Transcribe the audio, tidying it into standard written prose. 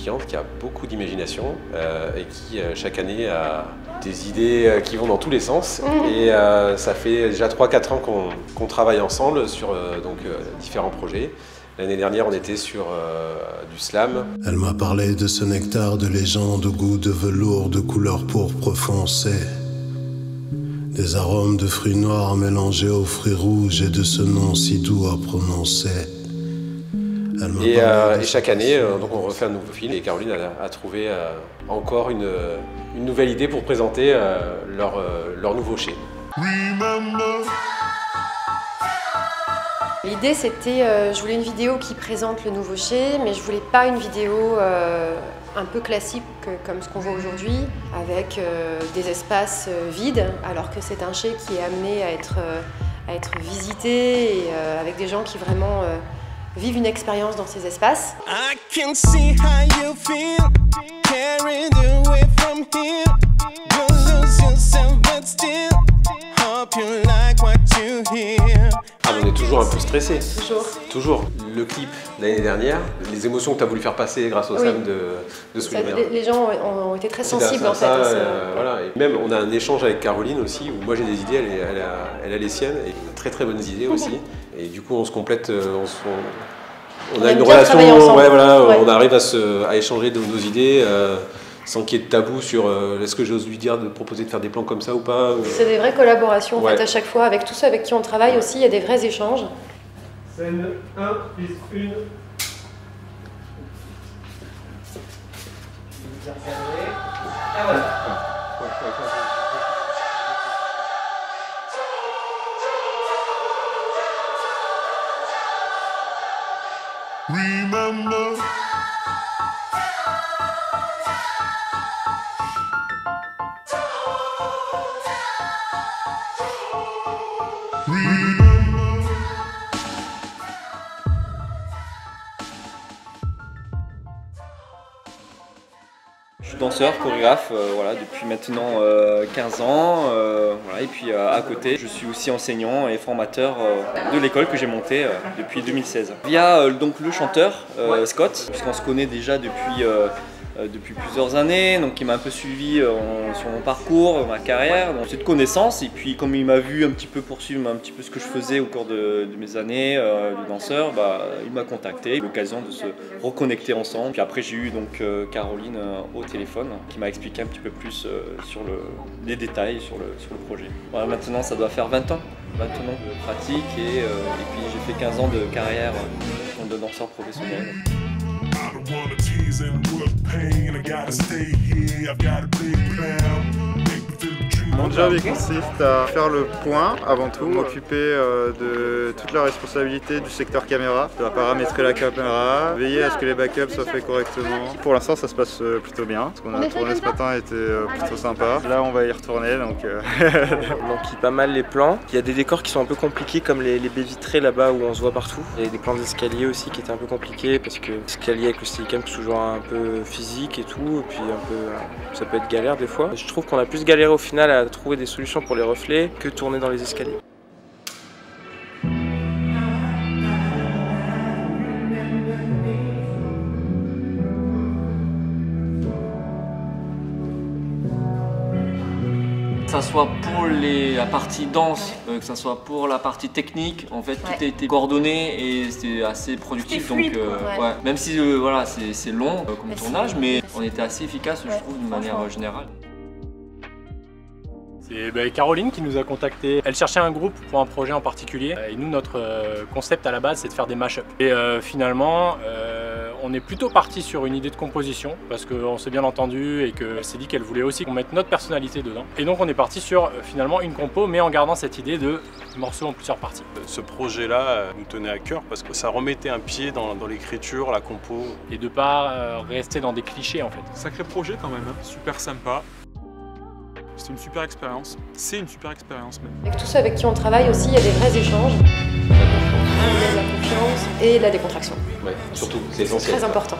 cliente qui a beaucoup d'imagination et qui chaque année a des idées qui vont dans tous les sens. Et ça fait déjà 3-4 ans qu'on travaille ensemble sur différents projets. L'année dernière, on était sur du slam. Elle m'a parlé de ce nectar de légende, de goût de velours, de couleur pourpre foncée. Des arômes de fruits noirs mélangés aux fruits rouges et de ce nom si doux à prononcer. Et chaque année, donc on refait un nouveau film et Caroline a trouvé encore une nouvelle idée pour présenter leur nouveau chai. L'idée c'était, je voulais une vidéo qui présente le nouveau chai, mais je voulais pas une vidéo un peu classique comme ce qu'on voit aujourd'hui, avec des espaces vides, alors que c'est un chai qui est amené à être visité et avec des gens qui vraiment vivent une expérience dans ces espaces. I can see how you feel, carried away from here. You lose yourself but still, hope you like what you hear. On est toujours un peu stressé. Toujours. Le clip de l'année dernière, les émotions que tu as voulu faire passer grâce au Sam de Soulimer. Les gens ont été très sensibles en fait. Voilà. Et même on a un échange avec Caroline aussi, où moi j'ai des idées, elle a les siennes, et très très bonnes idées aussi. Et du coup on se complète, on a une relation, on arrive à échanger nos idées. Sans qu'il y ait de tabou sur est-ce que j'ose lui dire de proposer de faire des plans comme ça ou pas. C'est des vraies collaborations en fait, à chaque fois, avec tous ceux avec qui on travaille aussi, il y a des vrais échanges. Scène 1, piste 1. Ah voilà. Remember. Je suis danseur, chorégraphe, voilà, depuis maintenant 15 ans. Voilà, et puis à côté, je suis aussi enseignant et formateur de l'école que j'ai montée depuis 2016. Via donc le chanteur Scott, puisqu'on se connaît déjà depuis plusieurs années, donc il m'a un peu suivi sur mon parcours, ma carrière, donc c'est de connaissance, et puis comme il m'a vu un petit peu poursuivre un petit peu ce que je faisais au cours de mes années de danseur, il m'a contacté, l'occasion de se reconnecter ensemble. Puis après j'ai eu donc Caroline au téléphone qui m'a expliqué un petit peu plus sur les détails sur le projet. Voilà, maintenant ça doit faire 20 ans de pratique et puis j'ai fait 15 ans de carrière de danseur professionnel. Mon job il consiste à faire le point avant tout, m'occuper de toute la responsabilité du secteur caméra. Je dois paramétrer la caméra, veiller à ce que les backups soient faits correctement. Pour l'instant ça se passe plutôt bien, ce qu'on a tourné ce matin était plutôt sympa. Là on va y retourner donc... On manquille pas mal les plans. Il y a des décors qui sont un peu compliqués comme les baies vitrées là-bas où on se voit partout. Il y a des plans d'escalier aussi qui étaient un peu compliqués parce que l'escalier avec le Steadicam c'est toujours un peu physique et tout, et puis ça peut être galère des fois. Je trouve qu'on a plus galéré au final à trouver des solutions pour les reflets que tourner dans les escaliers. Que ce soit pour la partie danse, que ce soit pour la partie technique, en fait tout a été coordonné et c'était assez productif. Donc même si voilà, c'est long comme tournage, mais on était assez efficace je trouve d'une manière générale. C'est Caroline qui nous a contactés. Elle cherchait un groupe pour un projet en particulier. Et nous, notre concept à la base, c'est de faire des mash-up. Et finalement, on est plutôt parti sur une idée de composition parce qu'on s'est bien entendu et qu'elle s'est dit qu'elle voulait aussi qu'on mette notre personnalité dedans. Et donc on est parti sur finalement une compo, mais en gardant cette idée de morceaux en plusieurs parties. Ce projet-là nous tenait à cœur parce que ça remettait un pied dans l'écriture, la compo. Et de pas rester dans des clichés en fait. Sacré projet quand même, hein. Super sympa. C'est une super expérience. C'est une super expérience même. Avec tous ceux avec qui on travaille aussi, il y a des vrais échanges. Il y a de la confiance et de la décontraction. Ouais, surtout, c'est essentiel. Très important.